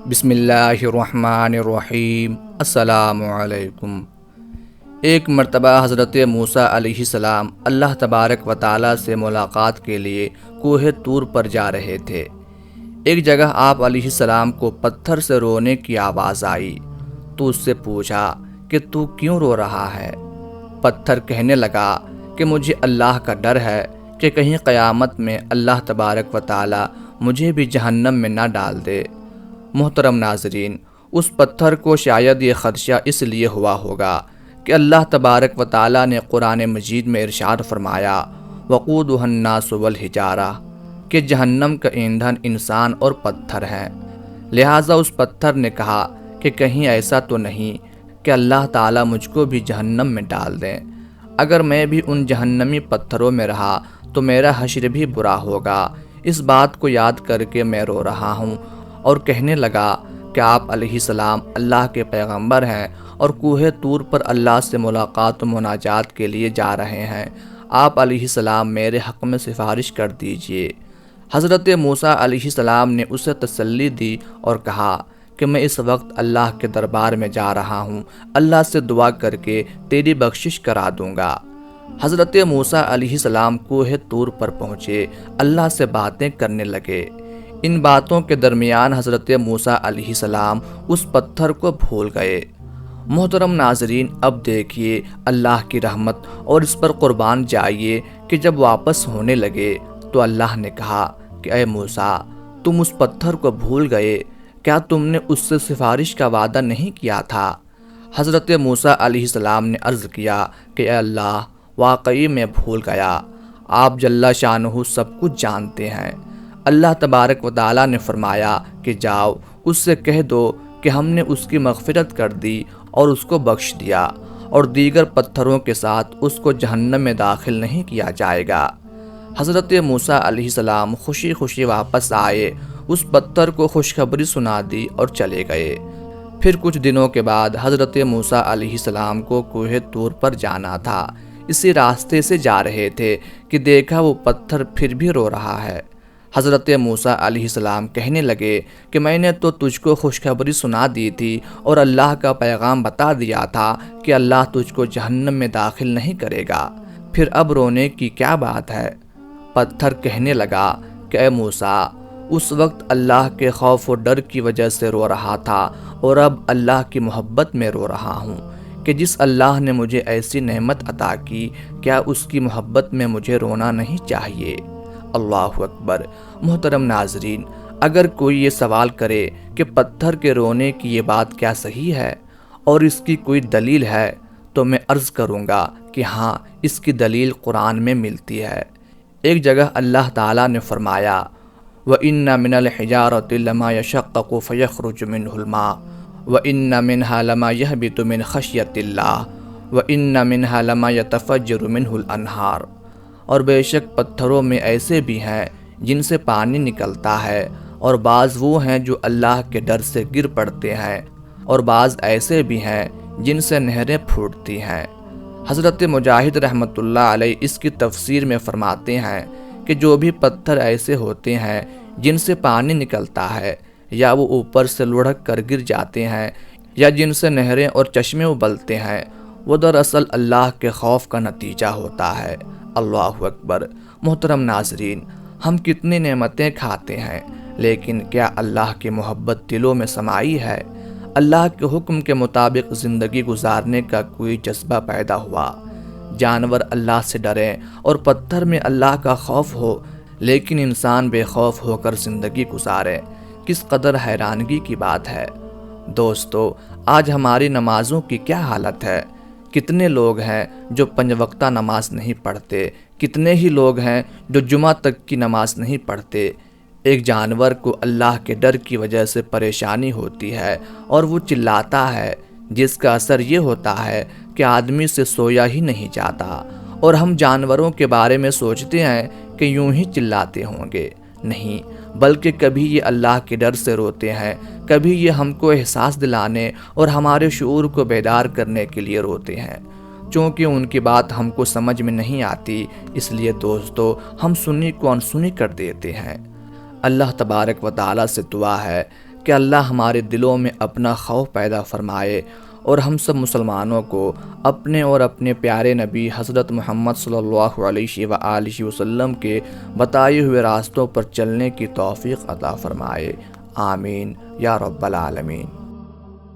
بسم اللہ الرحمن الرحیم۔ السلام علیکم۔ ایک مرتبہ حضرت موسیٰ علیہ السلام اللہ تبارک و تعالیٰ سے ملاقات کے لیے کوہ طور پر جا رہے تھے۔ ایک جگہ آپ علیہ السلام کو پتھر سے رونے کی آواز آئی تو اس سے پوچھا کہ تو کیوں رو رہا ہے؟ پتھر کہنے لگا کہ مجھے اللہ کا ڈر ہے کہ کہیں قیامت میں اللہ تبارک و تعالیٰ مجھے بھی جہنم میں نہ ڈال دے۔ محترم ناظرین، اس پتھر کو شاید یہ خدشہ اس لیے ہوا ہوگا کہ اللہ تبارک و تعالیٰ نے قرآن مجید میں ارشاد فرمایا وقودها الناس والحجارہ کہ جہنم کا ایندھن انسان اور پتھر ہیں۔ لہٰذا اس پتھر نے کہا کہ کہیں ایسا تو نہیں کہ اللہ تعالیٰ مجھ کو بھی جہنم میں ڈال دیں۔ اگر میں بھی ان جہنمی پتھروں میں رہا تو میرا حشر بھی برا ہوگا۔ اس بات کو یاد کر کے میں رو رہا ہوں۔ اور کہنے لگا کہ آپ علیہ السلام اللہ کے پیغمبر ہیں اور کوہ طور پر اللہ سے ملاقات و مناجات کے لیے جا رہے ہیں۔ آپ علیہ السلام میرے حق میں سفارش کر دیجئے۔ حضرت موسیٰ علیہ السلام نے اسے تسلی دی اور کہا کہ میں اس وقت اللہ کے دربار میں جا رہا ہوں، اللہ سے دعا کر کے تیری بخشش کرا دوں گا۔ حضرت موسیٰ علیہ السلام کوہ طور پر پہنچے، اللہ سے باتیں کرنے لگے۔ ان باتوں کے درمیان حضرت موسیٰ علیہ السلام اس پتھر کو بھول گئے۔ محترم ناظرین، اب دیکھیے اللہ کی رحمت اور اس پر قربان جائیے کہ جب واپس ہونے لگے تو اللہ نے کہا کہ اے موسیٰ، تم اس پتھر کو بھول گئے، کیا تم نے اس سے سفارش کا وعدہ نہیں کیا تھا؟ حضرت موسیٰ علیہ السلام نے عرض کیا کہ اے اللہ، واقعی میں بھول گیا، آپ جل شانہ سب کچھ جانتے ہیں۔ اللہ تبارک و تعالیٰ نے فرمایا کہ جاؤ اس سے کہہ دو کہ ہم نے اس کی مغفرت کر دی اور اس کو بخش دیا، اور دیگر پتھروں کے ساتھ اس کو جہنم میں داخل نہیں کیا جائے گا۔ حضرت موسیٰ علیہ السلام خوشی خوشی واپس آئے، اس پتھر کو خوشخبری سنا دی اور چلے گئے۔ پھر کچھ دنوں کے بعد حضرت موسیٰ علیہ السلام کو کوہ طور پر جانا تھا۔ اسی راستے سے جا رہے تھے کہ دیکھا وہ پتھر پھر بھی رو رہا ہے۔ حضرت موسیٰ علیہ السلام کہنے لگے کہ میں نے تو تجھ کو خوشخبری سنا دی تھی اور اللہ کا پیغام بتا دیا تھا کہ اللہ تجھ کو جہنم میں داخل نہیں کرے گا، پھر اب رونے کی کیا بات ہے؟ پتھر کہنے لگا کہ اے موسیٰ، اس وقت اللہ کے خوف و ڈر کی وجہ سے رو رہا تھا اور اب اللہ کی محبت میں رو رہا ہوں کہ جس اللہ نے مجھے ایسی نعمت عطا کی، کیا اس کی محبت میں مجھے رونا نہیں چاہیے؟ اللہ اکبر۔ محترم ناظرین، اگر کوئی یہ سوال کرے کہ پتھر کے رونے کی یہ بات کیا صحیح ہے اور اس کی کوئی دلیل ہے، تو میں عرض کروں گا کہ ہاں، اس کی دلیل قرآن میں ملتی ہے۔ ایک جگہ اللہ تعالیٰ نے فرمایا وَإِنَّ مِنَ الْحِجَارَةِ لَمَا يَشَقَّقُ فَيَخْرُجُ مِنْهُ الْمَاءُ وَإِنَّ مِنْهَا لَمَا يَهْبِطُ مِنْ خَشْيَةِ اللَّهِ وَإِنَّ مِنْهَا لَمَا يَتَفَجَّرُ مِنْهُ الْأَنْهَارُ، اور بے شک پتھروں میں ایسے بھی ہیں جن سے پانی نکلتا ہے، اور بعض وہ ہیں جو اللہ کے ڈر سے گر پڑتے ہیں، اور بعض ایسے بھی ہیں جن سے نہریں پھوٹتی ہیں۔ حضرت مجاہد رحمۃ اللہ علیہ اس کی تفسیر میں فرماتے ہیں کہ جو بھی پتھر ایسے ہوتے ہیں جن سے پانی نکلتا ہے، یا وہ اوپر سے لڑھک کر گر جاتے ہیں، یا جن سے نہریں اور چشمے ابلتے ہیں، وہ دراصل اللہ کے خوف کا نتیجہ ہوتا ہے۔ اللہ اکبر۔ محترم ناظرین، ہم کتنی نعمتیں کھاتے ہیں، لیکن کیا اللہ کی محبت دلوں میں سمائی ہے؟ اللہ کے حکم کے مطابق زندگی گزارنے کا کوئی جذبہ پیدا ہوا؟ جانور اللہ سے ڈریں اور پتھر میں اللہ کا خوف ہو، لیکن انسان بے خوف ہو کر زندگی گزارے، کس قدر حیرانگی کی بات ہے۔ دوستو، آج ہماری نمازوں کی کیا حالت ہے؟ کتنے لوگ ہیں جو 5 وقتہ نماز نہیں پڑھتے، کتنے ہی لوگ ہیں جو جمعہ تک کی نماز نہیں پڑھتے۔ ایک جانور کو اللہ کے ڈر کی وجہ سے پریشانی ہوتی ہے اور وہ چلاتا ہے، جس کا اثر یہ ہوتا ہے کہ آدمی سے سویا ہی نہیں جاتا، اور ہم جانوروں کے بارے میں سوچتے ہیں کہ یوں ہی چلاتے ہوں گے۔ نہیں، بلکہ کبھی یہ اللہ کے ڈر سے روتے ہیں، کبھی یہ ہم کو احساس دلانے اور ہمارے شعور کو بیدار کرنے کے لیے روتے ہیں۔ چونکہ ان کی بات ہم کو سمجھ میں نہیں آتی، اس لیے دوستو ہم سنی کو انسنی کر دیتے ہیں۔ اللہ تبارک و تعالیٰ سے دعا ہے کہ اللہ ہمارے دلوں میں اپنا خوف پیدا فرمائے اور ہم سب مسلمانوں کو اپنے اور اپنے پیارے نبی حضرت محمد صلی اللہ علیہ وآلہ وسلم کے بتائے ہوئے راستوں پر چلنے کی توفیق عطا فرمائے۔ آمین یا رب العالمین۔